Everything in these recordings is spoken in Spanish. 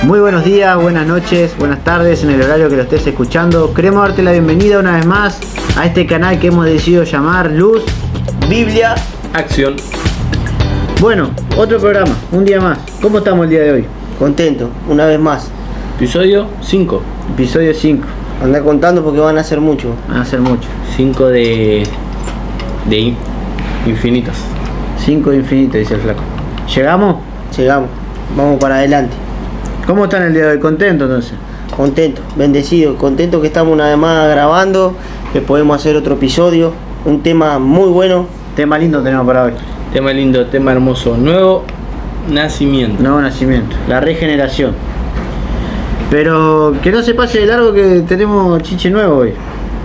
Muy buenos días, buenas noches, buenas tardes en el horario que lo estés escuchando. Queremos darte la bienvenida una vez más a este canal que hemos decidido llamar Luz, Biblia, Acción. Bueno, otro programa, un día más. ¿Cómo estamos el día de hoy? contento, una vez más. Episodio 5. Episodio 5. Anda contando porque van a ser mucho. Van a ser mucho. 5 de infinitos. 5 de infinito, dice el flaco. ¿Llegamos? Llegamos, vamos para adelante. ¿Cómo están el día de hoy? ¿Contento entonces? Contento, bendecido, contento que estamos una vez más grabando, que podemos hacer otro episodio. Un tema muy bueno. Tema lindo tenemos para hoy. Tema lindo, tema hermoso. Nuevo nacimiento. Nuevo nacimiento, la regeneración. Pero que no se pase de largo que tenemos chiche nuevo hoy.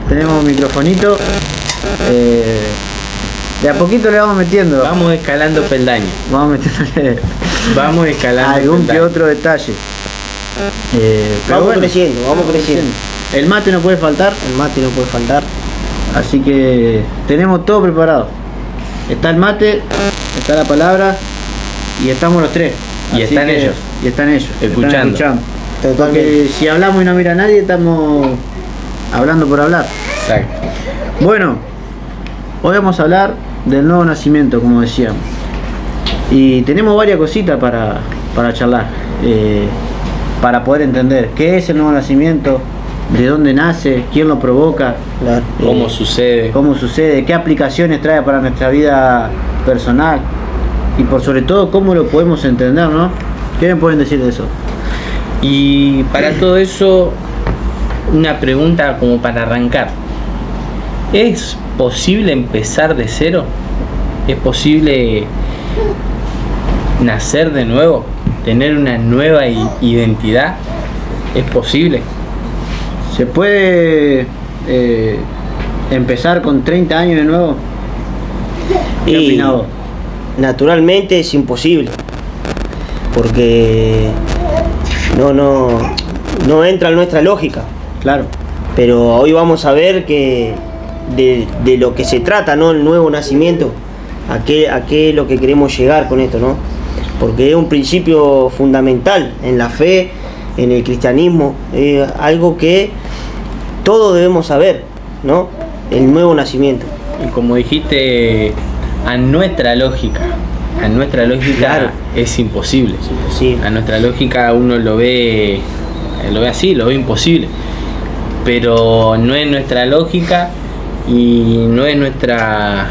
Tenemos microfonito. De a poquito le vamos metiendo. Vamos escalando peldaños. Vamos metiéndole Vamos escalando algún que peldaños. otro detalle. Pero Vamos bueno, creciendo, vamos creciendo. el mate no puede faltar, El mate no puede faltar. así que tenemos todo preparado. Está el mate, está la palabra y estamos los tres. Y Así están que- ellos. Y están ellos. Escuchando. Están Totalmente. Porque si hablamos y no mira a nadie, estamos hablando por hablar. Exacto. Bueno, hoy vamos a hablar del nuevo nacimiento, como decíamos. Y tenemos varias cositas para charlar, para poder entender qué es el nuevo nacimiento, de dónde nace, quién lo provoca, Claro. ¿Cómo sucede? cómo sucede, qué aplicaciones trae para nuestra vida personal y por sobre todo cómo lo podemos entender, ¿no? ¿Qué me pueden decir de eso? Y para todo eso, una pregunta como para arrancar. ¿Es posible empezar de cero? ¿Es posible nacer de nuevo? ¿Tener una nueva identidad? ¿Es posible? ¿Se puede empezar con 30 años de nuevo? ¿Qué Y opinás vos? naturalmente es imposible. Porque no entra en nuestra lógica. Claro. Pero hoy vamos a ver que de lo que se trata, ¿no? El nuevo nacimiento, a qué es lo que queremos llegar con esto, ¿no? Porque es un principio fundamental en la fe, en el cristianismo, algo que todos debemos saber, ¿no? El nuevo nacimiento. Y como dijiste, a nuestra lógica Claro. es imposible. Sí, A nuestra lógica uno lo ve así, lo ve imposible. Pero no es nuestra lógica y no es nuestra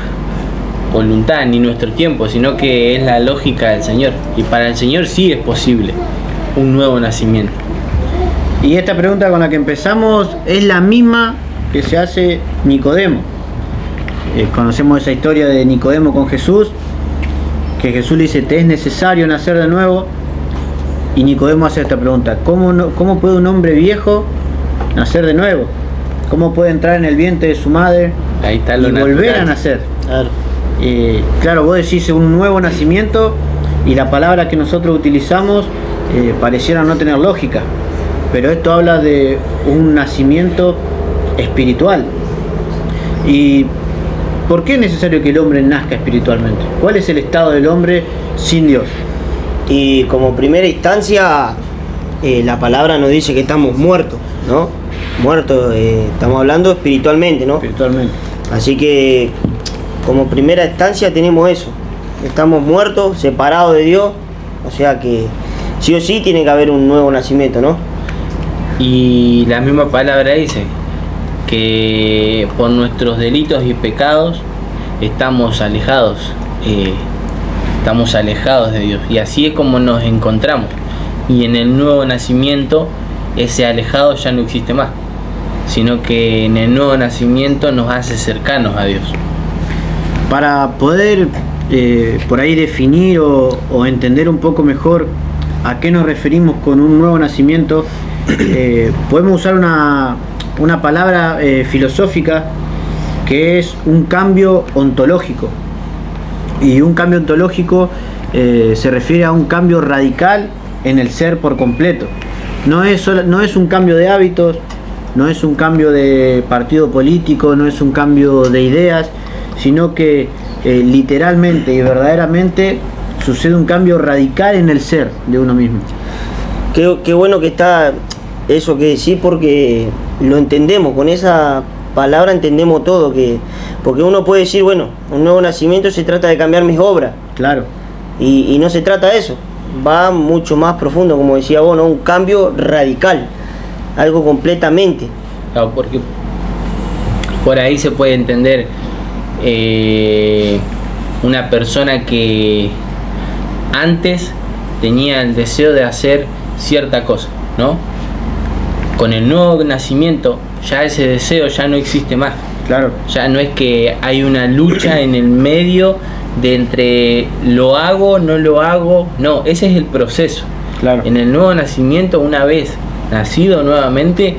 voluntad ni nuestro tiempo, sino que es la lógica del Señor. Y para el Señor sí es posible un nuevo nacimiento. Y esta pregunta con la que empezamos es la misma que se hace Nicodemo. Conocemos esa historia de Nicodemo con Jesús, que Jesús le dice, te es necesario nacer de nuevo. Y Nicodemo hace esta pregunta, ¿cómo puede un hombre viejo nacer de nuevo? ¿Cómo puede entrar en el vientre de su madre Ahí está y lo volver natural. a nacer? claro. Claro, vos decís un nuevo nacimiento y la palabra que nosotros utilizamos pareciera no tener lógica, pero esto habla de un nacimiento espiritual. ¿Y por qué es necesario que el hombre nazca espiritualmente? ¿Cuál es el estado del hombre sin Dios? Y como primera instancia, la palabra nos dice que estamos muertos, ¿no? Muertos, estamos hablando espiritualmente, ¿no? Espiritualmente. Así que como primera instancia tenemos eso. Estamos muertos, separados de Dios. O sea que sí o sí tiene que haber un nuevo nacimiento, ¿no? Y la misma palabra dice que por nuestros delitos y pecados estamos alejados de Dios. Y así es como nos encontramos. Y en el nuevo nacimiento ese alejado ya no existe más, sino que en el nuevo nacimiento nos hace cercanos a Dios. Para poder por ahí definir o entender un poco mejor a qué nos referimos con un nuevo nacimiento, podemos usar una palabra filosófica que es un cambio ontológico. Y un cambio ontológico se refiere a un cambio radical en el ser por completo. No es un cambio de hábitos, no es un cambio de partido político, no es un cambio de ideas, sino que literalmente y verdaderamente sucede un cambio radical en el ser de uno mismo. Qué bueno que está eso que decís, porque lo entendemos, con esa palabra entendemos todo, porque uno puede decir, bueno, un nuevo nacimiento se trata de cambiar mis obras. Claro. Y no se trata de eso, va mucho más profundo, como decía vos, ¿no? Un cambio radical, algo completamente. Claro, porque por ahí se puede entender una persona que antes tenía el deseo de hacer cierta cosa, ¿no? Con el nuevo nacimiento ya ese deseo ya no existe más. Claro. Ya no es que hay una lucha en el medio de entre lo hago, no lo hago, no, ese es el proceso. Claro. En el nuevo nacimiento, una vez nacido nuevamente,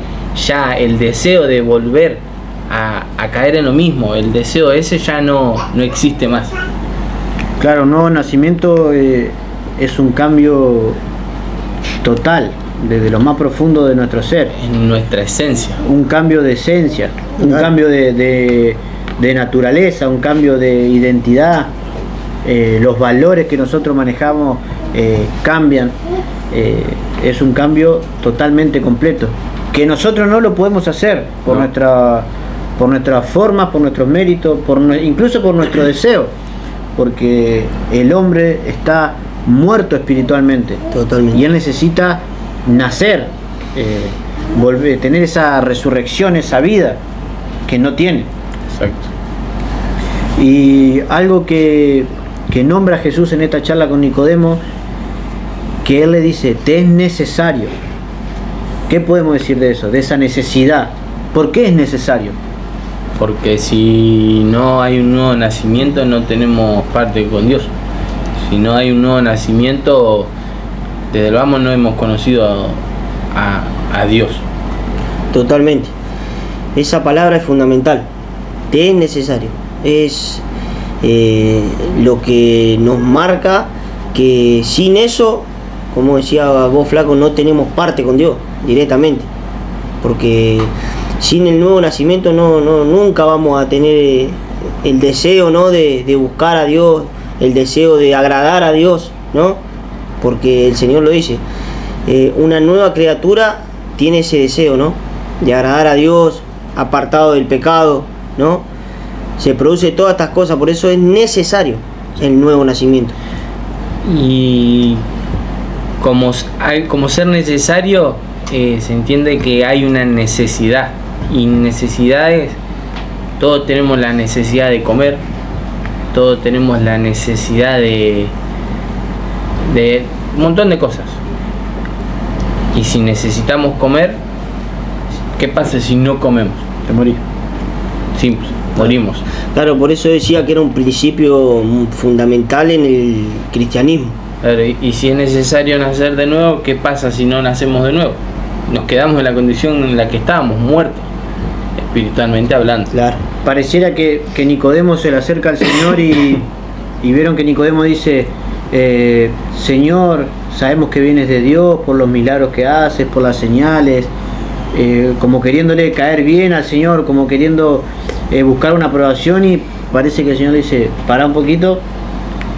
ya el deseo de volver a caer en lo mismo, el deseo ese ya no existe más. Claro, un nuevo nacimiento es un cambio total, desde lo más profundo de nuestro ser. En nuestra esencia. Un cambio de esencia, un cambio de naturaleza, un cambio de identidad. Los valores que nosotros manejamos cambian. Es un cambio totalmente completo, que nosotros no lo podemos hacer por nuestras formas, por nuestros méritos, incluso por nuestro deseo, porque el hombre está muerto espiritualmente. Totalmente. Y él necesita nacer, tener esa resurrección, esa vida que no tiene. Exacto. Y algo que nombra Jesús en esta charla con Nicodemo, que él le dice, te es necesario. ¿Qué podemos decir de eso? De esa necesidad. ¿Por qué es necesario? Porque si no hay un nuevo nacimiento no tenemos parte con Dios. Si no hay un nuevo nacimiento, desde el vamos no hemos conocido a Dios. Totalmente. Esa palabra es fundamental. Te es necesario. Es lo que nos marca que sin eso, como decía vos, Flaco, no tenemos parte con Dios directamente. Porque sin el nuevo nacimiento nunca vamos a tener el deseo, ¿no? de buscar a Dios, el deseo de agradar a Dios, ¿no? Porque el Señor lo dice, una nueva criatura tiene ese deseo, ¿no? De agradar a Dios, apartado del pecado, ¿no? Se produce todas estas cosas, por eso es necesario el nuevo nacimiento. Y como ser necesario, se entiende que hay una necesidad. Y necesidades, todos tenemos la necesidad de comer, todos tenemos la necesidad de un montón de cosas. Y si necesitamos comer, ¿qué pasa si no comemos? Te morís. Simple, morimos. Claro, por eso decía que era un principio fundamental en el cristianismo. Claro, y si es necesario nacer de nuevo, ¿qué pasa si no nacemos de nuevo? Nos quedamos en la condición en la que estábamos, muertos, espiritualmente hablando. Claro. Pareciera que Nicodemo se le acerca al Señor y vieron que Nicodemo dice, Señor, sabemos que vienes de Dios por los milagros que haces, por las señales, como queriéndole caer bien al Señor, como queriendo buscar una aprobación, y parece que el Señor le dice, para un poquito,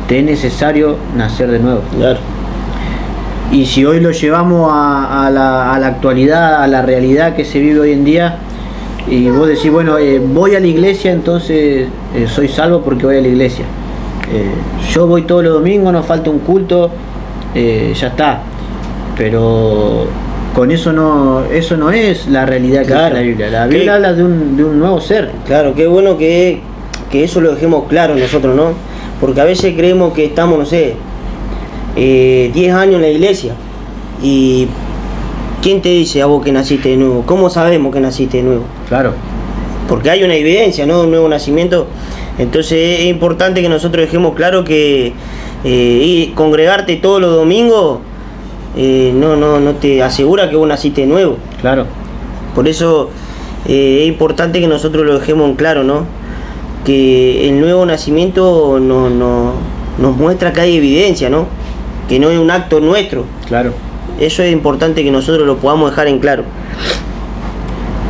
te es necesario nacer de nuevo. Claro. Y si hoy lo llevamos a la actualidad, a la realidad que se vive hoy en día, y vos decís, bueno, voy a la iglesia, entonces soy salvo porque voy a la iglesia. Yo voy todos los domingos, no falta un culto, ya está. Pero con eso no es la realidad que Claro. dice la Biblia. La Biblia habla de un nuevo ser. Claro, qué bueno que eso lo dejemos claro nosotros, ¿no? Porque a veces creemos que estamos, no sé, 10 años en la iglesia, y ¿quién te dice a vos que naciste de nuevo? ¿Cómo sabemos que naciste de nuevo? Claro. Porque hay una evidencia, ¿no? De un nuevo nacimiento. Entonces es importante que nosotros dejemos claro que congregarte todos los domingos no te asegura que vos naciste de nuevo. Claro. Por eso es importante que nosotros lo dejemos en claro, ¿no? Que el nuevo nacimiento nos muestra que hay evidencia, ¿no? Que no es un acto nuestro. Claro. Eso es importante que nosotros lo podamos dejar en claro.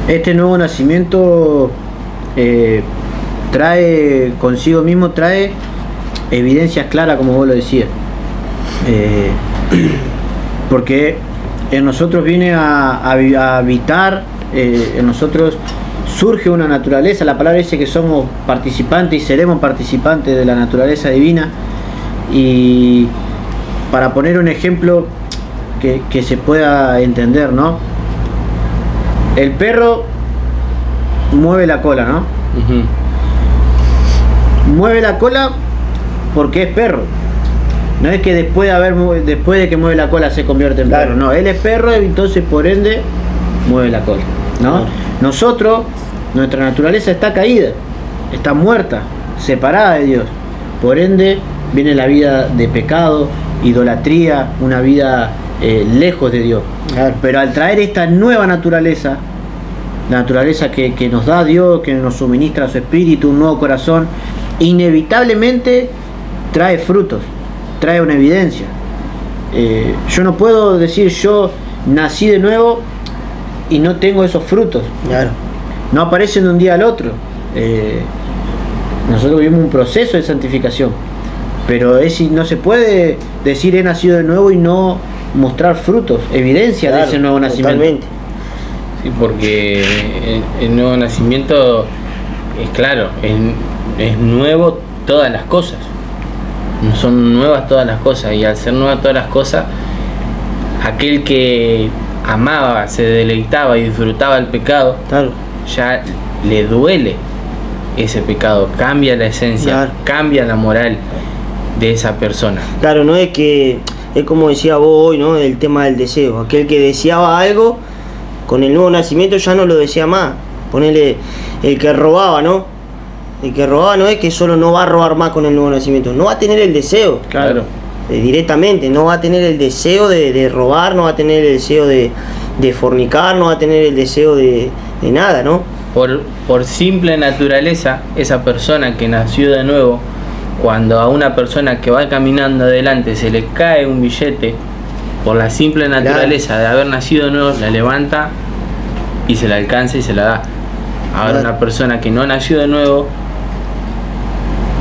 Este nuevo nacimiento trae consigo mismo, trae evidencias claras, como vos lo decías. Porque en nosotros viene a habitar, en nosotros surge una naturaleza. La palabra dice que somos participantes y seremos participantes de la naturaleza divina. Y para poner un ejemplo que se pueda entender, ¿no? El perro mueve la cola, ¿no? Ujú. Mueve la cola porque es perro. No es que después de que mueve la cola se convierte en perro. No, él es perro y entonces por ende mueve la cola, ¿no? Nosotros, nuestra naturaleza está caída, está muerta, separada de Dios. Por ende viene la vida de pecado, idolatría, una vida lejos de Dios. Pero al traer esta nueva naturaleza, la naturaleza que nos da Dios, que nos suministra su espíritu, un nuevo corazón, inevitablemente trae frutos, trae una evidencia. Yo no puedo decir yo nací de nuevo y no tengo esos frutos. Claro. No aparecen de un día al otro. Nosotros vivimos un proceso de santificación, pero no se puede decir he nacido de nuevo y no mostrar frutos, evidencia, claro, de ese nuevo nacimiento. Totalmente. Sí, porque el nuevo nacimiento es claro, es nuevo todas las cosas. Son nuevas todas las cosas, y al ser nuevas todas las cosas, aquel que amaba, se deleitaba y disfrutaba el pecado, claro, ya le duele ese pecado, cambia la esencia, claro, cambia la moral de esa persona. Claro, no es que, es como decía vos hoy, ¿no? El tema del deseo. Aquel que deseaba algo, con el nuevo nacimiento ya no lo desea más. Ponele el que robaba, ¿no? El que robaba no es que solo no va a robar más con el nuevo nacimiento, no va a tener el deseo. Claro. Directamente, no va a tener el deseo de robar, no va a tener el deseo de fornicar, no va a tener el deseo de nada, ¿no? Por simple naturaleza, esa persona que nació de nuevo, cuando a una persona que va caminando adelante se le cae un billete, por la simple naturaleza de haber nacido de nuevo, la levanta y se la alcanza y se la da. Ahora una persona que no nació de nuevo,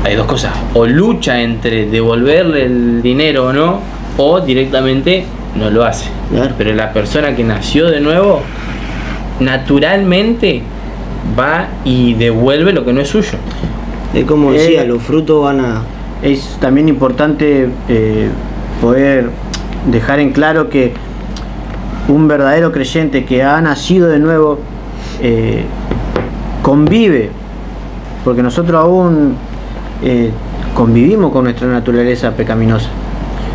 hay dos cosas: o lucha entre devolverle el dinero o no, o directamente no lo hace. Pero la persona que nació de nuevo, naturalmente va y devuelve lo que no es suyo. Es como decía, los frutos van a... Es también importante poder dejar en claro que un verdadero creyente que ha nacido de nuevo convive, porque nosotros aún convivimos con nuestra naturaleza pecaminosa.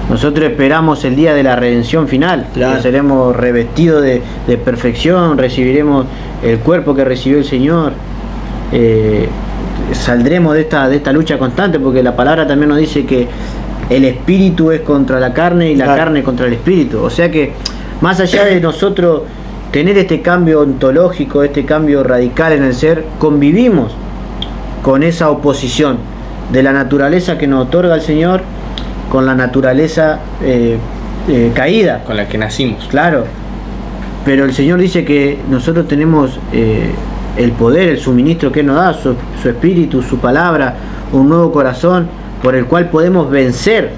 Nosotros esperamos el día de la redención final, que seremos revestidos de perfección, recibiremos el cuerpo que recibió el Señor, saldremos de esta lucha constante, porque la palabra también nos dice que el espíritu es contra la carne y la carne contra el espíritu. O sea que más allá de nosotros tener este cambio ontológico, este cambio radical en el ser, convivimos con esa oposición de la naturaleza que nos otorga el Señor con la naturaleza caída, con la que nacimos. Claro, pero el Señor dice que nosotros tenemos el poder, el suministro que nos da, su espíritu, su palabra, un nuevo corazón por el cual podemos vencer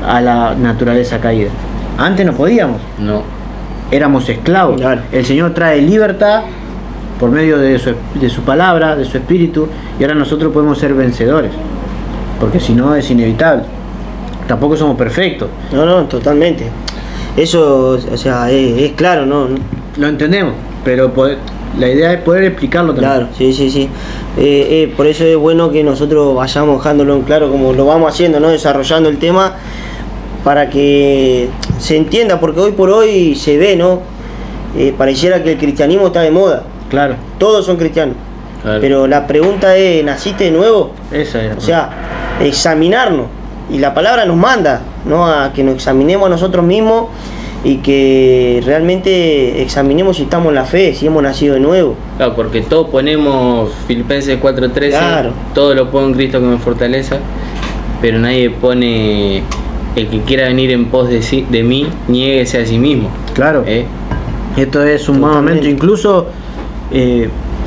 a la naturaleza caída. Antes no podíamos, no, éramos esclavos. El Señor trae libertad por medio de su palabra, de su espíritu, y ahora nosotros podemos ser vencedores, porque si no es inevitable. Tampoco somos perfectos. No, totalmente. Eso, o sea, es claro, ¿no? Lo entendemos, pero la idea es poder explicarlo también. Claro, sí. Por eso es bueno que nosotros vayamos dejándolo en claro, como lo vamos haciendo, ¿no? Desarrollando el tema para que se entienda, porque hoy por hoy se ve, ¿no? Pareciera que el cristianismo está de moda. Claro. Todos son cristianos. Claro. Pero la pregunta es, ¿naciste de nuevo? Esa era. O sea, examinarnos. Y la palabra nos manda, ¿no? A que nos examinemos a nosotros mismos y que realmente examinemos si estamos en la fe, si hemos nacido de nuevo. Claro, porque todos ponemos Filipenses 4:13, claro, todo lo pongo en Cristo que me fortaleza, pero nadie pone el que quiera venir en pos de mí, niéguese a sí mismo. Claro. Esto es un momento, incluso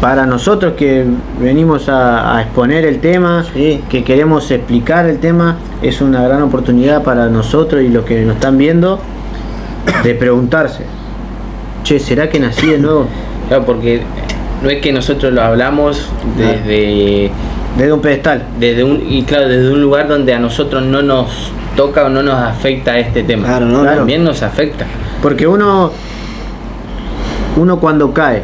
para nosotros que venimos a exponer el tema, que queremos explicar el tema, es una gran oportunidad para nosotros y los que nos están viendo de preguntarse, che, ¿será que nací de nuevo? Claro, porque no es que nosotros lo hablamos Desde un pedestal. desde un lugar donde a nosotros no nos toca o no nos afecta este tema. Claro, ¿no? Claro. También nos afecta. Porque uno cuando cae,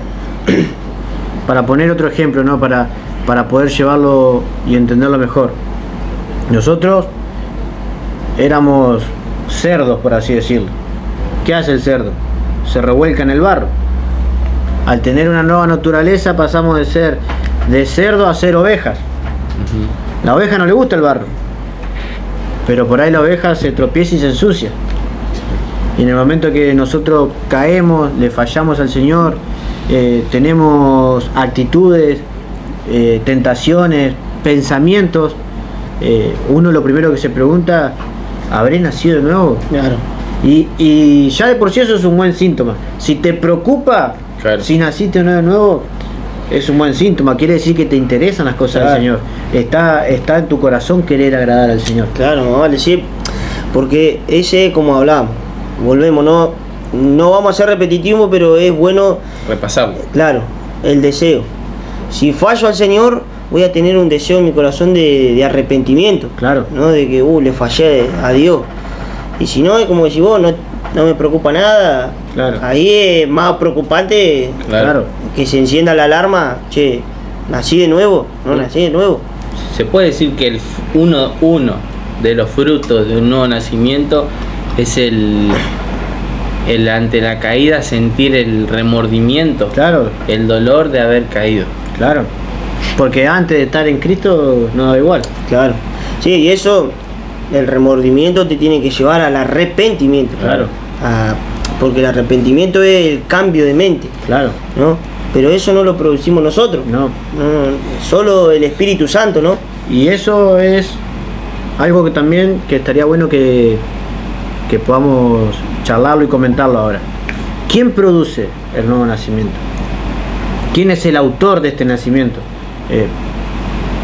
para poner otro ejemplo, ¿no? Para poder llevarlo y entenderlo mejor. Nosotros éramos cerdos, por así decirlo. ¿Qué hace el cerdo? Se revuelca en el barro. Al tener una nueva naturaleza pasamos de ser de cerdo a ser ovejas. La oveja no le gusta el barro, pero por ahí la oveja se tropieza y se ensucia. Y en el momento que nosotros caemos, le fallamos al Señor, tenemos actitudes, tentaciones, pensamientos, uno lo primero que se pregunta, ¿habré nacido de nuevo? Claro. Y ya de por sí eso es un buen síntoma. Si te preocupa, Claro. si naciste de nuevo, es un buen síntoma. Quiere decir que te interesan las cosas Claro. del Señor. Está en tu corazón querer agradar al Señor. Claro, no vale, sí, porque ese, como hablamos, volvemos, no vamos a ser repetitivos, pero es bueno, Repasarlo. claro, el deseo. Si fallo al Señor, voy a tener un deseo en mi corazón de arrepentimiento, Claro. ¿no? De que, le fallé a Dios. Y si no, es como decís vos, no me preocupa nada, Claro. ahí es más preocupante Claro. que se encienda la alarma, che, nací de nuevo, no nací de nuevo. Se puede decir que uno de los frutos de un nuevo nacimiento es el ante la caída sentir el remordimiento, Claro, el dolor de haber caído. claro. Porque antes de estar en Cristo no da igual. Claro. Sí, y eso, el remordimiento te tiene que llevar al arrepentimiento. Claro. Porque el arrepentimiento es el cambio de mente, Claro. ¿no? Pero eso no lo producimos nosotros. No. Solo el Espíritu Santo, ¿no? Y eso es algo que también que estaría bueno que podamos charlarlo y comentarlo ahora. ¿Quién produce el nuevo nacimiento? ¿Quién es el autor de este nacimiento?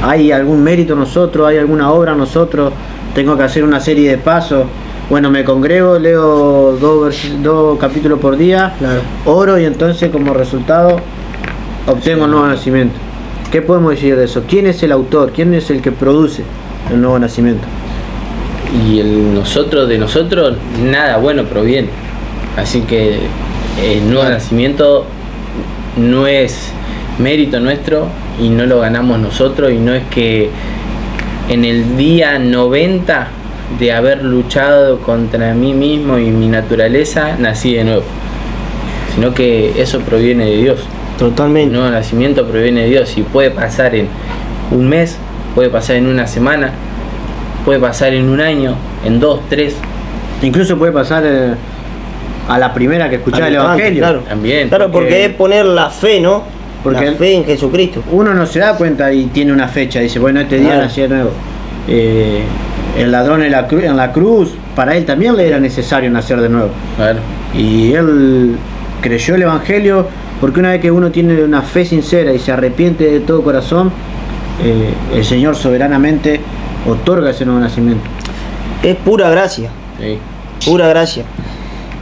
¿Hay algún mérito en nosotros? ¿Hay alguna obra en nosotros? ¿Tengo que hacer una serie de pasos? Bueno, me congrego, leo dos capítulos por día, Claro. oro y entonces como resultado obtengo el nuevo nacimiento. ¿Qué podemos decir de eso? ¿Quién es el autor? ¿Quién es el que produce el nuevo nacimiento? Y de nosotros, nada bueno proviene. Así que el nuevo nacimiento no es mérito nuestro y no lo ganamos nosotros, y no es que en el día 90 de haber luchado contra mí mismo y mi naturaleza nací de nuevo, sino que eso proviene de Dios. El Totalmente. nuevo nacimiento proviene de Dios y puede pasar en un mes, puede pasar en una semana, puede pasar en un año, en 2, 3. Incluso puede pasar a la primera que escuchaba el Evangelio. Claro. También. Claro, porque Porque- es poner la fe, ¿no? Porque la fe en Jesucristo. Uno no se da cuenta y tiene una fecha, dice, bueno, este día Claro. nací de nuevo. El ladrón en la cruz, para él también le era necesario nacer de nuevo. Claro. Y él creyó el Evangelio porque una vez que uno tiene una fe sincera y se arrepiente de todo corazón, el Señor soberanamente otorga ese nuevo nacimiento. Es pura gracia, Sí. pura gracia.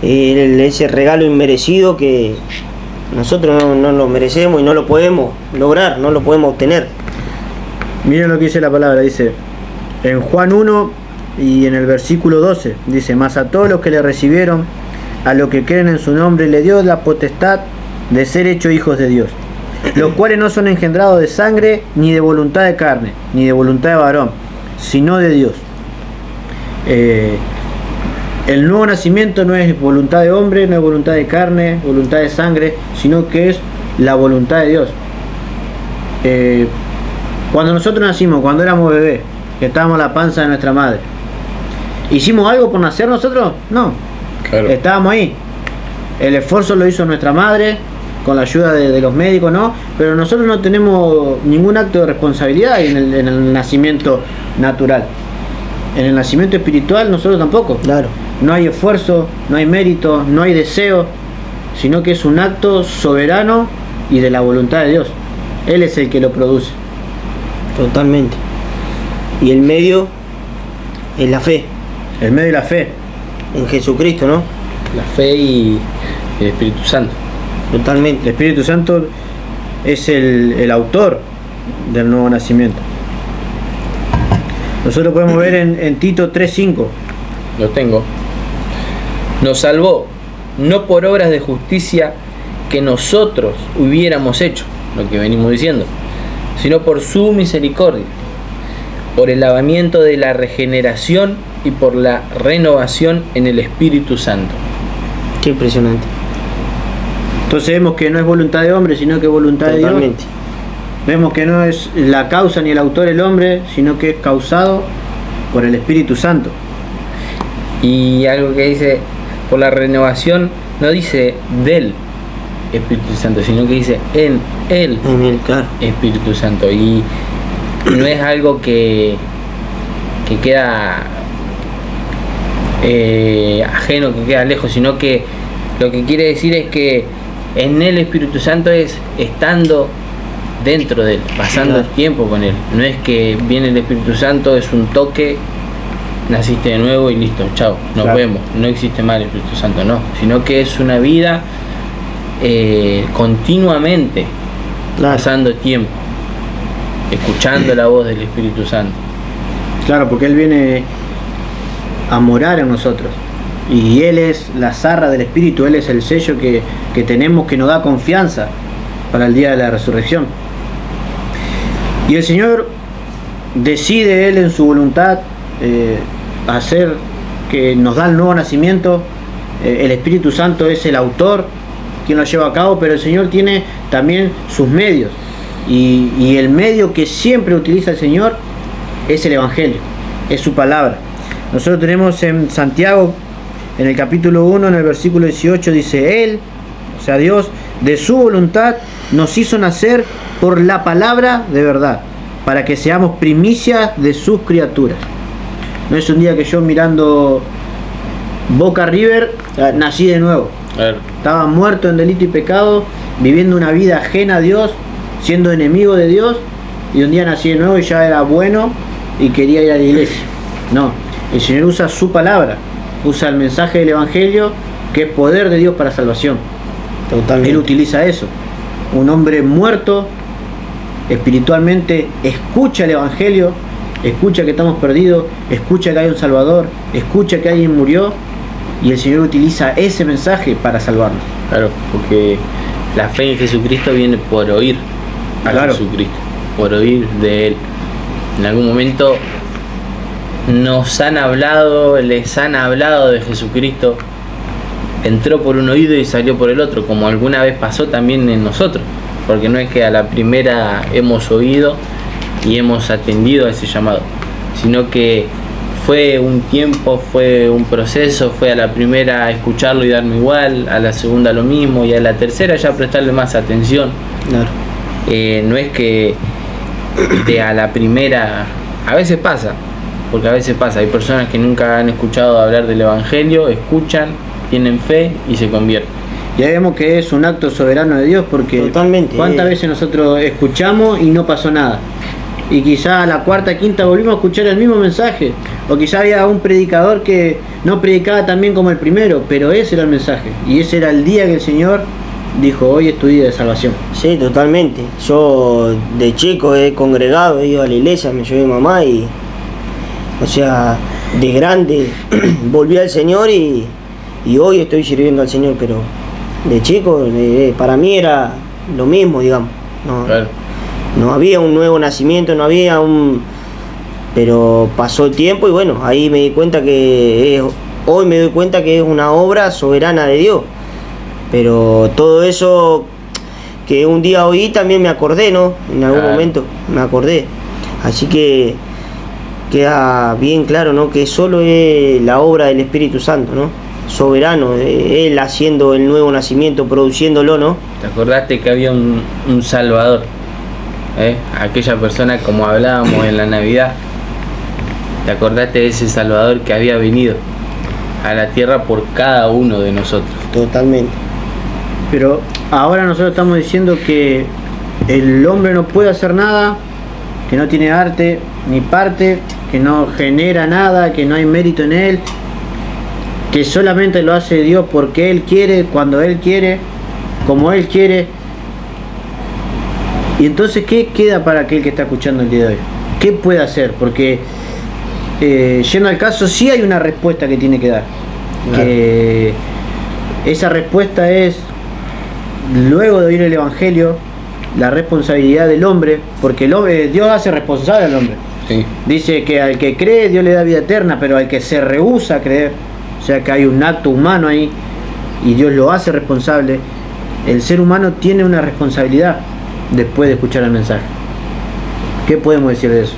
Ese regalo inmerecido que nosotros no lo merecemos y no lo podemos lograr, no lo podemos obtener. Miren lo que dice la palabra, dice en Juan 1 y en el versículo 12, dice, mas a todos los que le recibieron, a los que creen en su nombre, le dio la potestad de ser hechos hijos de Dios, los cuales no son engendrados de sangre, ni de voluntad de carne, ni de voluntad de varón, sino de Dios. El nuevo nacimiento no es voluntad de hombre, no es voluntad de carne, voluntad de sangre, sino que es la voluntad de Dios. Cuando nosotros nacimos, cuando éramos bebés, que estábamos en la panza de nuestra madre, ¿hicimos algo por nacer nosotros? No, Claro. estábamos ahí. El esfuerzo lo hizo nuestra madre, con la ayuda de los médicos, ¿no? Pero nosotros no tenemos ningún acto de responsabilidad en el nacimiento natural. En el nacimiento espiritual nosotros tampoco. Claro. No hay esfuerzo, no hay mérito, no hay deseo, sino que es un acto soberano y de la voluntad de Dios. Él es el que lo produce. Totalmente. Y el medio es la fe El medio de la fe. en Jesucristo, ¿no? la fe y el Espíritu Santo. Totalmente. El Espíritu Santo es el autor del nuevo nacimiento. Nosotros podemos ver en Tito 3:5. Lo tengo. Nos salvó, no por obras de justicia que nosotros hubiéramos hecho, lo que venimos diciendo, sino por su misericordia, por el lavamiento de la regeneración y por la renovación en el Espíritu Santo. Qué impresionante. Entonces vemos que no es voluntad de hombre, sino que es voluntad de Dios. Totalmente. Vemos que no es la causa ni el autor el hombre, sino que es causado por el Espíritu Santo. Y algo que dice, por la renovación, no dice del Espíritu Santo, sino que dice en el Claro. Espíritu Santo. Y no es algo que queda ajeno, que queda lejos, sino que lo que quiere decir es que en el Espíritu Santo es estando dentro de él, pasando Claro. tiempo con él. No es que viene el Espíritu Santo, es un toque, naciste de nuevo y listo, chao, nos Claro. vemos, no existe más el Espíritu Santo, no, sino que es una vida continuamente, Claro. pasando tiempo, escuchando la voz del Espíritu Santo. Claro, porque Él viene a morar en nosotros. Y Él es la zarra del Espíritu, Él es el sello que tenemos, que nos da confianza para el día de la resurrección. Y el Señor decide Él en su voluntad hacer que nos da el nuevo nacimiento. El Espíritu Santo es el autor quien lo lleva a cabo, pero el Señor tiene también sus medios. Y el medio que siempre utiliza el Señor es el Evangelio, es su palabra. Nosotros tenemos en Santiago, en el capítulo 1, en el versículo 18, dice: Él, o sea Dios, de su voluntad nos hizo nacer por la palabra de verdad, para que seamos primicias de sus criaturas. No es un día que yo mirando Boca River nací de nuevo. Estaba muerto en delito y pecado, viviendo una vida ajena a Dios, siendo enemigo de Dios, y un día nací de nuevo y ya era bueno y quería ir a la iglesia. No, el Señor usa su palabra, usa el mensaje del Evangelio, que es poder de Dios para salvación. Totalmente. Él utiliza eso. Un hombre muerto espiritualmente escucha el Evangelio, escucha que estamos perdidos, escucha que hay un Salvador, escucha que alguien murió, y el Señor utiliza ese mensaje para salvarnos. Claro, porque la fe en Jesucristo viene por oír a Claro. Jesucristo, por oír de Él. En algún momento nos han hablado, les han hablado de Jesucristo, entró por un oído y salió por el otro, como alguna vez pasó también en nosotros, porque no es que a la primera hemos oído y hemos atendido a ese llamado, sino que fue un tiempo, fue un proceso, fue a la primera escucharlo y darme igual, a la segunda lo mismo y a la tercera ya prestarle más atención. Claro. No es que a la primera, a veces pasa, porque a veces pasa, hay personas que nunca han escuchado hablar del Evangelio, escuchan, tienen fe y se convierten. Ya vemos que es un acto soberano de Dios, porque Totalmente. ¿cuántas veces nosotros escuchamos y no pasó nada? Y quizá a la cuarta, quinta volvimos a escuchar el mismo mensaje, o quizá había un predicador que no predicaba tan bien como el primero, pero ese era el mensaje, y ese era el día que el Señor dijo: hoy es tu día de salvación. Sí, totalmente. Yo de chico he congregado, he ido a la iglesia, me llevé mi mamá y, o sea, de grande volví al Señor y hoy estoy sirviendo al Señor, pero de chico para mí era lo mismo, digamos. No, Claro. no había un nuevo nacimiento, no había un... Pero pasó el tiempo y bueno, ahí me di cuenta que hoy me doy cuenta que es una obra soberana de Dios. Pero todo eso que un día oí también me acordé, ¿no? En algún Claro. momento me acordé. Así que queda bien claro, ¿no? Que solo es la obra del Espíritu Santo, ¿no? Soberano, Él haciendo el nuevo nacimiento, produciéndolo, ¿no? ¿Te acordaste que había un Salvador? Aquella persona, como hablábamos en la Navidad, ¿te acordaste de ese Salvador que había venido a la tierra por cada uno de nosotros? Totalmente. Pero ahora nosotros estamos diciendo que el hombre no puede hacer nada, que no tiene arte ni parte, que no genera nada, que no hay mérito en él. que solamente lo hace Dios porque Él quiere, cuando Él quiere, como Él quiere. Y entonces, ¿qué queda para aquel que está escuchando el día de hoy? ¿Qué puede hacer? Porque yendo al caso, sí hay una respuesta que tiene que dar. Claro. Que esa respuesta es, luego de oír el Evangelio, la responsabilidad del hombre, porque Dios hace responsable al hombre. Sí. Dice que al que cree Dios le da vida eterna, pero al que se rehúsa a creer, o sea que hay un acto humano ahí y Dios lo hace responsable. El ser humano tiene una responsabilidad después de escuchar el mensaje. ¿Qué podemos decir de eso?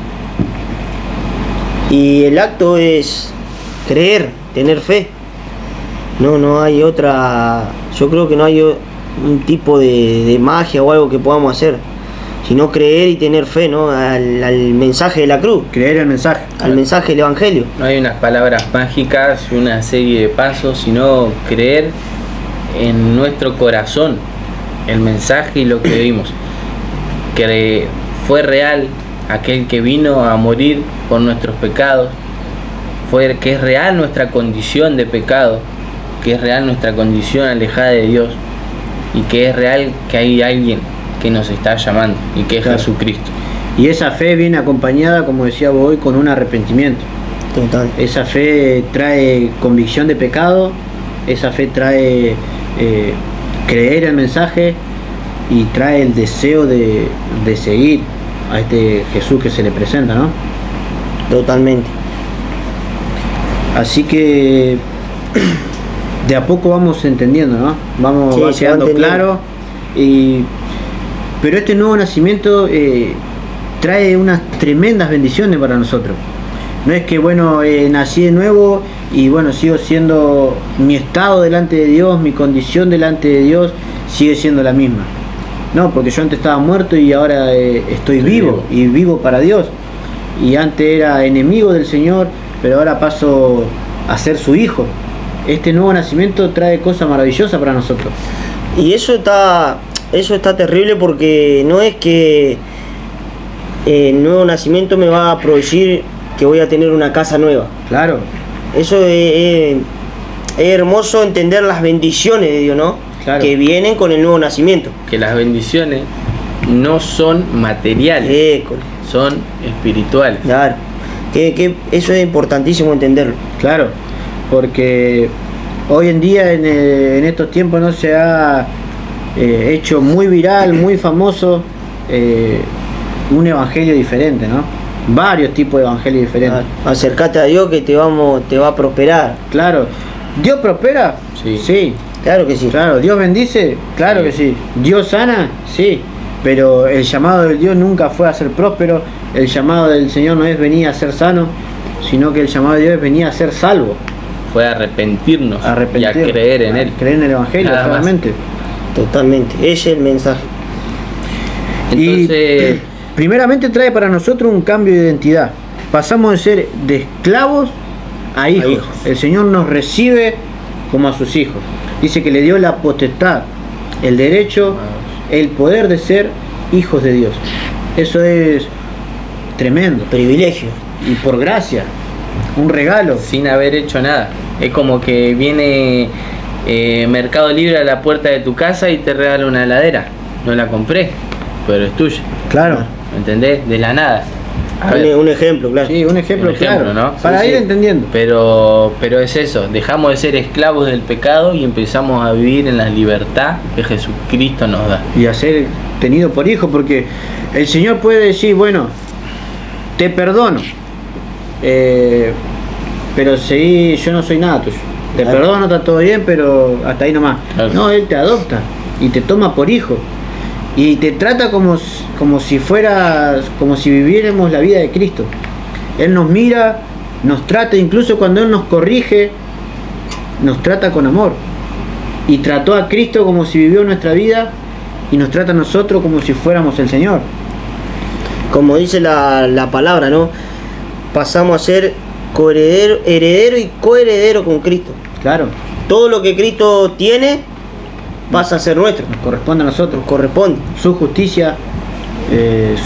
Y el acto es creer, tener fe. No hay otra. Yo creo que no hay un tipo de magia o algo que podamos hacer, sino creer y tener fe, ¿no? Al mensaje de la cruz. Creer el mensaje. Al mensaje del Evangelio. No hay unas palabras mágicas y una serie de pasos, sino creer en nuestro corazón el mensaje y lo que vimos. Que fue real aquel que vino a morir por nuestros pecados, que es real nuestra condición de pecado, que es real nuestra condición alejada de Dios, y que es real que hay alguien que nos está llamando y que es claro. Jesucristo. Y esa fe viene acompañada, como decía vos hoy, con un arrepentimiento. Total. Esa fe trae convicción de pecado, esa fe trae creer el mensaje y trae el deseo de seguir a este Jesús que se le presenta, ¿no? Totalmente. Así que de a poco vamos entendiendo, ¿no? Va quedando claro. Pero este nuevo nacimiento trae unas tremendas bendiciones para nosotros. No es que, bueno, nací de nuevo y, bueno, sigo siendo, mi estado delante de Dios, mi condición delante de Dios sigue siendo la misma. No, porque yo antes estaba muerto y ahora estoy vivo y vivo para Dios. Y antes era enemigo del Señor, pero ahora paso a ser su hijo. Este nuevo nacimiento trae cosas maravillosas para nosotros. Y eso está terrible, porque no es que el nuevo nacimiento me va a producir que voy a tener una casa nueva. Claro. Eso es hermoso, entender las bendiciones de Dios, ¿no? Claro. Que vienen con el nuevo nacimiento. Que las bendiciones no son materiales, son espirituales. Claro. Que eso es importantísimo entenderlo. Claro, porque hoy en día en estos tiempos no se ha hecho muy viral, muy famoso un evangelio diferente, ¿no? Varios tipos de evangelios diferentes. Claro. Acercate a Dios que te va a prosperar. Claro. ¿Dios prospera? Sí. Claro que sí. Claro. ¿Dios bendice? Claro que sí. ¿Dios sana? Sí. Pero el llamado del Dios nunca fue a ser próspero. El llamado del Señor no es venir a ser sano, sino que el llamado de Dios es venir a ser salvo. Fue a arrepentirnos y a creer en Él. Creer en el Evangelio, solamente. Totalmente. Ese es el mensaje. Entonces, primeramente trae para nosotros un cambio de identidad. Pasamos de ser de esclavos a hijos. El Señor nos recibe como a sus hijos. Dice que le dio la potestad, el derecho, el poder de ser hijos de Dios. Eso es tremendo. Privilegio. Y por gracia, un regalo. Sin haber hecho nada. Es como que viene Mercado Libre a la puerta de tu casa y te regala una heladera. No la compré, pero es tuya. Claro. ¿Entendés? De la nada. Un ejemplo, claro. Sí, un ejemplo claro, ¿no? Para ir entendiendo. Pero es eso, dejamos de ser esclavos del pecado y empezamos a vivir en la libertad que Jesucristo nos da. Y a ser tenido por hijo, porque el Señor puede decir, bueno, te perdono, pero seguí, yo no soy nada tuyo. Te perdono, está todo bien, pero hasta ahí nomás. Claro. No, Él te adopta y te toma por hijo. Y te trata como si viviéramos la vida de Cristo. Él nos mira, nos trata, incluso cuando Él nos corrige, nos trata con amor. Y trató a Cristo como si vivió nuestra vida y nos trata a nosotros como si fuéramos el Señor. Como dice la palabra, ¿no? Pasamos a ser heredero y coheredero con Cristo. Claro. Todo lo que Cristo tiene pasa a ser nuestro. Nos corresponde a nosotros. Nos corresponde. Su justicia,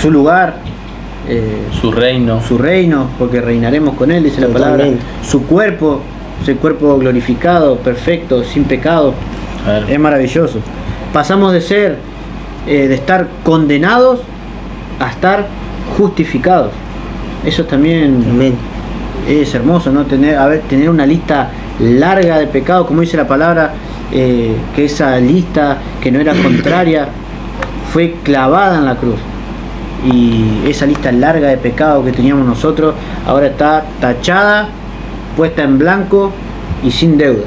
su lugar, su reino, porque reinaremos con Él, dice la palabra. Su cuerpo, ese cuerpo glorificado, perfecto, sin pecado. Claro. Es maravilloso. Pasamos de estar condenados a estar justificados. Eso también Amén. es hermoso, ¿no? Tener una lista larga de pecados, como dice la palabra, que esa lista que no era contraria fue clavada en la cruz. Y esa lista larga de pecados que teníamos nosotros ahora está tachada, puesta en blanco y sin deuda,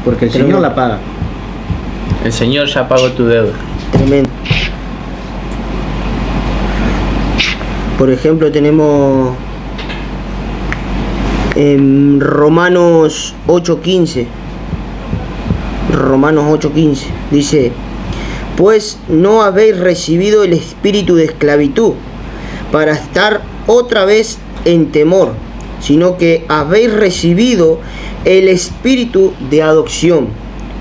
porque el Señor la paga. El Señor ya pagó tu deuda. Tremendo. Por ejemplo, tenemos en Romanos 8:15. Romanos 8:15 dice: pues no habéis recibido el espíritu de esclavitud para estar otra vez en temor, sino que habéis recibido el espíritu de adopción,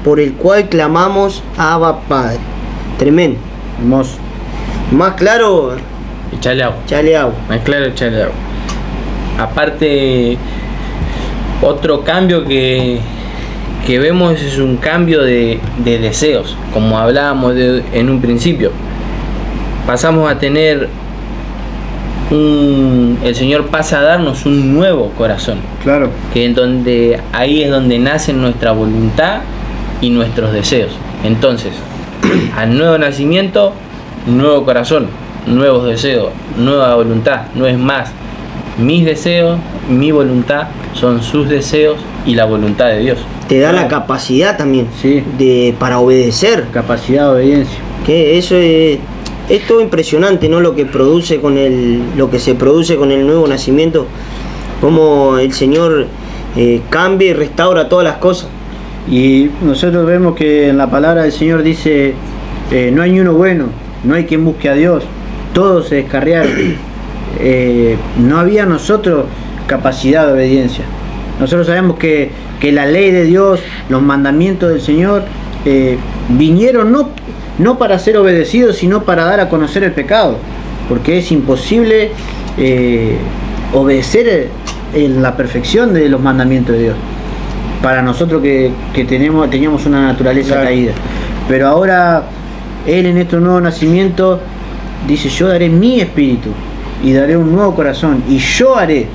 por el cual clamamos Abba Padre. Tremendo. Hermoso. Más claro, Echale agua. chale agua. Más claro, echale agua. Aparte, otro cambio que vemos es un cambio de deseos, como hablábamos en un principio. Pasamos a tener el Señor pasa a darnos un nuevo corazón, Claro. que ahí es donde nace nuestra voluntad y nuestros deseos. Entonces, al nuevo nacimiento, nuevo corazón, nuevos deseos, nueva voluntad. No es más mis deseos, mi voluntad, son sus deseos y la voluntad de Dios. Te da la capacidad también, Sí. para obedecer. Capacidad de obediencia. Que eso es todo impresionante, ¿no? Lo que se produce con el nuevo nacimiento, cómo el Señor cambia y restaura todas las cosas. Y nosotros vemos que en la palabra del Señor dice, no hay ni uno bueno, no hay quien busque a Dios, todos se descarriaron. No había en nosotros capacidad de obediencia. Nosotros sabemos que la ley de Dios, los mandamientos del Señor, vinieron no para ser obedecidos, sino para dar a conocer el pecado, porque es imposible obedecer en la perfección de los mandamientos de Dios para nosotros que teníamos una naturaleza Claro. caída. Pero ahora Él en este nuevo nacimiento dice: yo daré mi espíritu y daré un nuevo corazón, y yo haré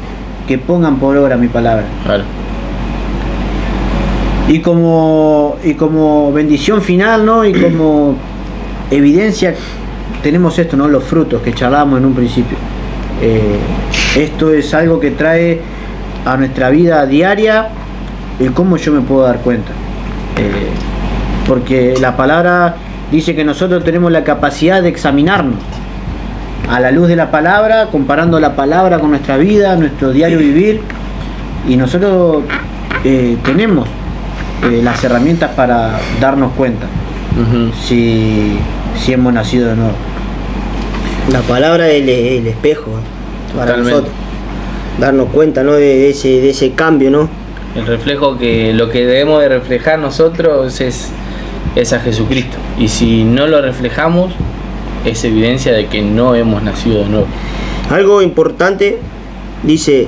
que pongan por obra mi palabra. Claro. Y como bendición final, ¿no? Y como evidencia tenemos esto, ¿no? Los frutos que charlábamos en un principio. Esto es algo que trae a nuestra vida diaria el cómo yo me puedo dar cuenta. Porque la palabra dice que nosotros tenemos la capacidad de examinarnos a la luz de la palabra, comparando la palabra con nuestra vida, nuestro diario vivir, y nosotros tenemos las herramientas para darnos cuenta Ujú. si hemos nacido de nuevo. La palabra es el espejo para Totalmente. nosotros. Darnos cuenta, ¿no? de ese cambio, ¿no? El reflejo lo que debemos de reflejar nosotros es a Jesucristo. Y si no lo reflejamos, es evidencia de que no hemos nacido de nuevo. Algo importante, dice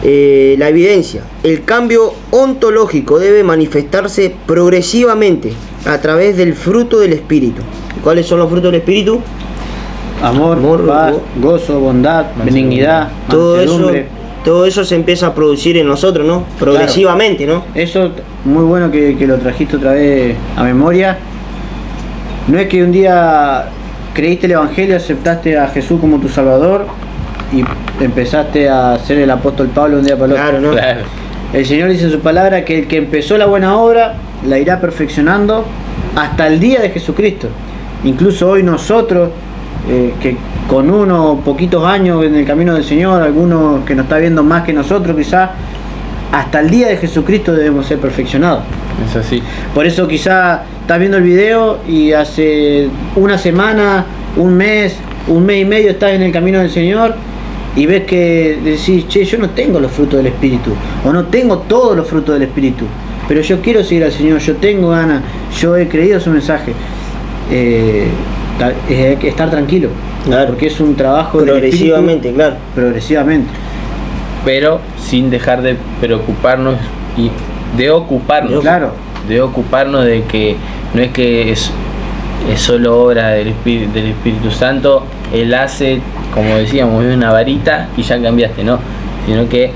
la evidencia. El cambio ontológico debe manifestarse progresivamente a través del fruto del Espíritu. ¿Cuáles son los frutos del Espíritu? Amor, paz, gozo, bondad, benignidad, mansedumbre. Todo eso se empieza a producir en nosotros, ¿no? Progresivamente, ¿no? Eso, muy bueno que lo trajiste otra vez a memoria. No es que un día creíste el Evangelio, aceptaste a Jesús como tu Salvador y empezaste a ser el apóstol Pablo un día para el otro. Claro, ¿no? Claro. El Señor dice en su palabra que el que empezó la buena obra la irá perfeccionando hasta el día de Jesucristo. Incluso hoy nosotros, que con unos poquitos años en el camino del Señor, algunos que nos está viendo más que nosotros quizás, hasta el día de Jesucristo debemos ser perfeccionados. Es así. Por eso quizás estás viendo el video y hace una semana, un mes y medio estás en el camino del Señor y ves que decís: che, yo no tengo los frutos del Espíritu, o no tengo todos los frutos del Espíritu, pero yo quiero seguir al Señor, yo tengo ganas, yo he creído su mensaje. Estar tranquilo, Claro. porque es un trabajo del Progresivamente, Espíritu, claro. progresivamente. Pero sin dejar de preocuparnos y de ocuparnos. Claro. De ocuparnos de que no es que es solo obra del Espíritu Santo. Él hace, como decíamos, es una varita y ya cambiaste, no, sino que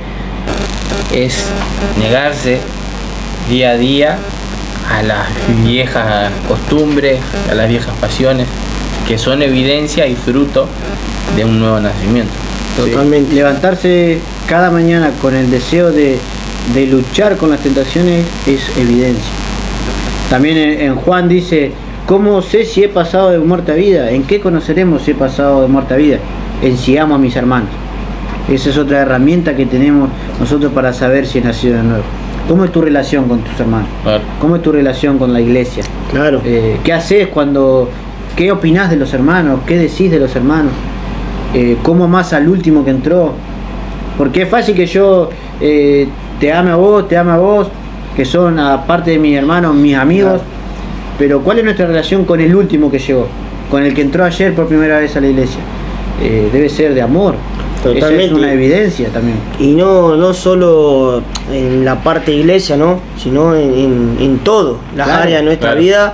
es negarse día a día a las viejas costumbres, a las viejas pasiones, que son evidencia y fruto de un nuevo nacimiento. Totalmente. Sí. Levantarse cada mañana con el deseo de luchar con las tentaciones es evidencia. También en Juan dice: ¿cómo sé si he pasado de muerte a vida? ¿En qué conoceremos si he pasado de muerte a vida? En si amo a mis hermanos. Esa es otra herramienta que tenemos nosotros para saber si he nacido de nuevo. ¿Cómo es tu relación con tus hermanos? Claro. ¿Cómo es tu relación con la iglesia? Claro. ¿Qué haces cuando... ¿Qué opinás de los hermanos? ¿Qué decís de los hermanos? ¿Cómo amás al último que entró? Porque es fácil que yo te ame a vos, que son aparte de mis hermanos, mis amigos. Claro. Pero ¿cuál es nuestra relación con el último que llegó? Con el que entró ayer por primera vez a la iglesia. Debe ser de amor. Totalmente. Esa es una evidencia también. Y no solo en la parte de iglesia, ¿no? Sino en todo, las áreas de nuestra vida.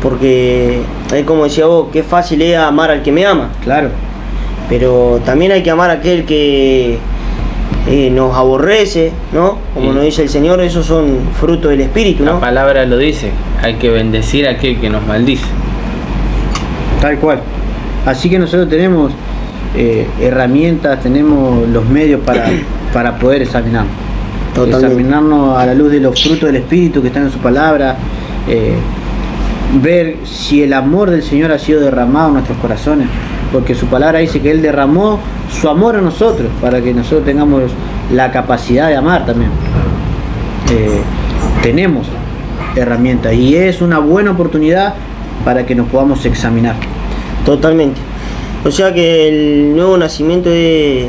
Porque es como decía vos, qué fácil es amar al que me ama. Claro. Pero también hay que amar a aquel que nos aborrece, ¿no? Como nos dice el Señor, esos son frutos del Espíritu, ¿no? La palabra lo dice, hay que bendecir a aquel que nos maldice. Tal cual. Así que nosotros tenemos herramientas, tenemos los medios para poder examinarnos. Totalmente. Examinarnos a la luz de los frutos del Espíritu que están en su palabra, ver si el amor del Señor ha sido derramado en nuestros corazones, porque su palabra dice que Él derramó su amor a nosotros para que nosotros tengamos la capacidad de amar también. Tenemos herramientas y es una buena oportunidad para que nos podamos examinar. Totalmente. O sea que el nuevo nacimiento es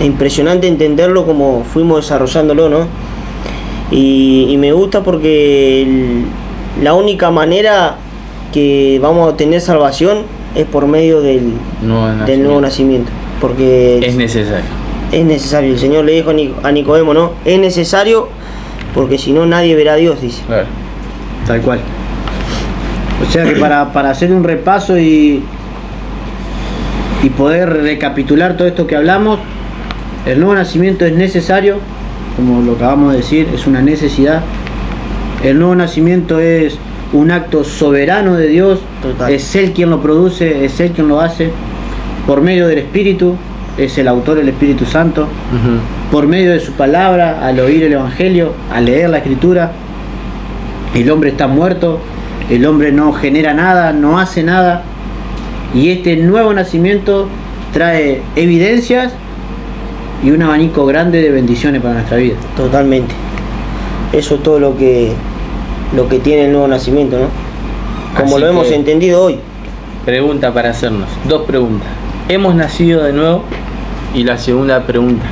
impresionante entenderlo como fuimos desarrollándolo, ¿no? Y me gusta porque la única manera que vamos a obtener salvación es por medio del nuevo nacimiento. Porque es necesario. Es necesario. El Señor le dijo a Nicodemo, ¿no? Es necesario porque si no nadie verá a Dios, dice. Claro. Tal cual. O sea que para hacer un repaso y poder recapitular todo esto que hablamos, el nuevo nacimiento es necesario, como lo acabamos de decir, es una necesidad. El nuevo nacimiento es un acto soberano de Dios. Total. Es Él quien lo produce, es Él quien lo hace, por medio del Espíritu, es el autor, el Espíritu Santo. Uh-huh. Por medio de su palabra, al oír el Evangelio, al leer la Escritura. El hombre está muerto, el hombre no genera nada, no hace nada, y este nuevo nacimiento trae evidencias y un abanico grande de bendiciones para nuestra vida. Totalmente. Eso es todo lo que tiene el nuevo nacimiento, ¿no? Como lo hemos entendido hoy. Pregunta para hacernos, 2 preguntas. ¿Hemos nacido de nuevo? Y la segunda pregunta,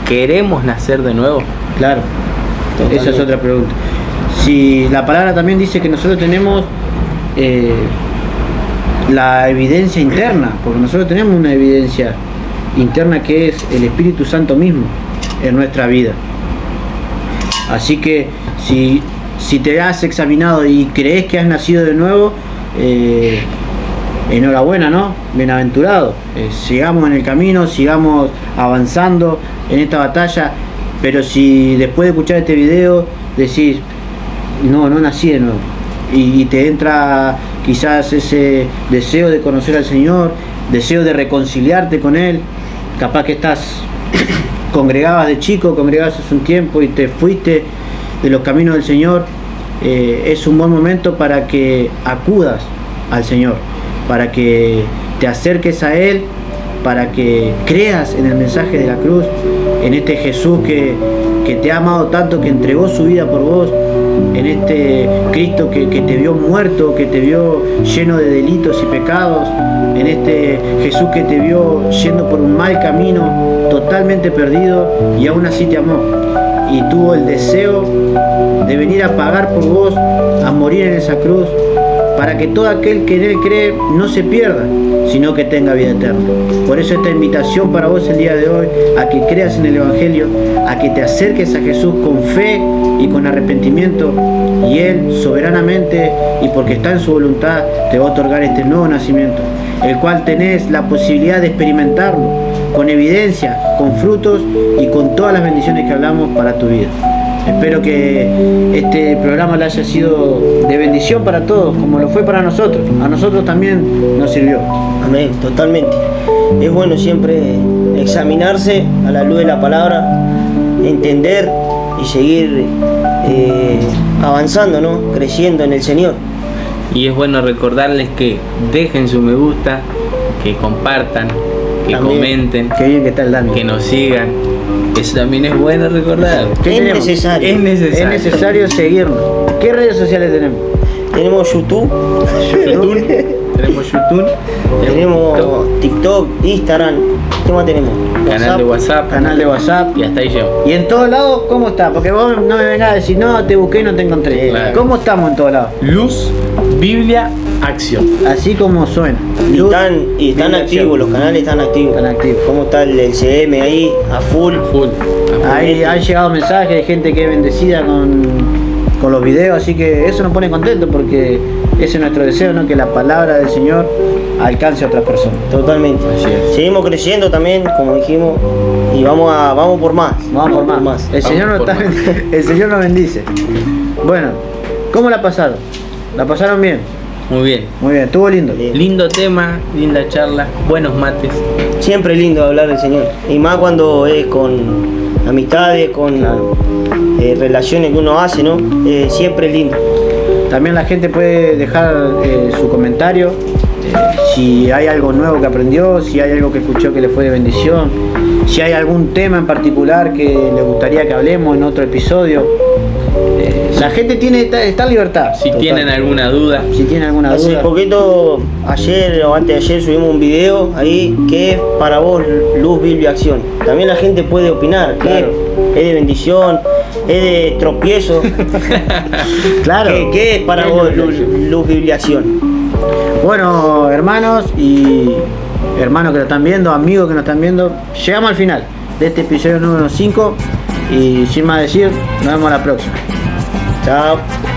¿queremos nacer de nuevo? Claro. Totalmente. Esa es otra pregunta. Si la palabra también dice que nosotros tenemos la evidencia interna, porque nosotros tenemos una evidencia interna que es el Espíritu Santo mismo en nuestra vida. Así que si te has examinado y crees que has nacido de nuevo, enhorabuena, ¿no? Bienaventurado. Sigamos en el camino, sigamos avanzando en esta batalla. Pero si después de escuchar este video decís, no nací de nuevo, y te entra quizás ese deseo de conocer al Señor, deseo de reconciliarte con Él, capaz que congregabas de chico, congregabas hace un tiempo y te fuiste de los caminos del Señor, es un buen momento para que acudas al Señor, para que te acerques a Él, para que creas en el mensaje de la cruz, en este Jesús que te ha amado tanto, que entregó su vida por vos, en este Cristo que te vio muerto, que te vio lleno de delitos y pecados, en este Jesús que te vio yendo por un mal camino, totalmente perdido, y aún así te amó y tuvo el deseo de venir a pagar por vos, a morir en esa cruz, para que todo aquel que en Él cree no se pierda, sino que tenga vida eterna. Por eso esta invitación para vos el día de hoy, a que creas en el Evangelio, a que te acerques a Jesús con fe y con arrepentimiento, y Él soberanamente y porque está en su voluntad te va a otorgar este nuevo nacimiento, el cual tenés la posibilidad de experimentarlo con evidencia, con frutos y con todas las bendiciones que hablamos para tu vida. Espero que este programa le haya sido de bendición para todos, como lo fue para nosotros. A nosotros también nos sirvió. Amén, totalmente. Es bueno siempre examinarse a la luz de la palabra, entender y seguir avanzando, ¿no? Creciendo en el Señor. Y es bueno recordarles que dejen su me gusta, que compartan, que También. comenten, Qué bien que está el Dani. que nos sigan. Eso también es bueno recordar. ¿Qué Es tenemos? necesario. Es necesario. Es necesario seguirnos. ¿Qué redes sociales tenemos? Tenemos YouTube, YouTube, tenemos YouTube, tenemos TikTok, Instagram. ¿Qué más tenemos? canal de WhatsApp, Canal de WhatsApp. y hasta ahí yo. Y en todos lados, ¿cómo está? Porque vos no me vengas a decir, no, te busqué y no te encontré. Claro. ¿Cómo estamos en todos lados? Luz, Biblia, acción. Así como suena. Y Luz, están Biblia, activos, acción. los canales están activos. Están activos. ¿Cómo está el CM ahí? A full. Full. Ahí han llegado mensajes de gente que es bendecida con los videos, así que eso nos pone contentos porque ese es nuestro deseo, ¿no? Que la palabra del Señor alcance a otras personas. Totalmente. Así es. Seguimos creciendo también, como dijimos, y vamos por más. Vamos por más. El Señor, Vamos por más. el Señor nos bendice. Bueno, ¿cómo la pasaron? ¿La pasaron bien? Muy bien. Muy bien, estuvo lindo. Bien. Lindo tema, linda charla, buenos mates. Siempre lindo hablar del Señor. Y más cuando es con amistades, con Claro. relaciones que uno hace, ¿no? Siempre es lindo. También la gente puede dejar su comentario, si hay algo nuevo que aprendió, si hay algo que escuchó que le fue de bendición, si hay algún tema en particular que le gustaría que hablemos en otro episodio. La gente está en libertad. Si total. tienen alguna duda, Si tienen alguna Hace duda. poquito, ayer o antes de ayer, subimos un video ahí que es para vos luz, Biblia, acción. También la gente puede opinar, Claro. ¿qué es de bendición? ¿Es de tropiezo? Claro. ¿Qué es para ¿Qué es vos Biblia, acción? luz, Biblia, acción? Bueno, hermanos y hermanos que nos están viendo, amigos que nos están viendo, llegamos al final de este episodio número 5 y sin más decir, nos vemos la próxima. Chao.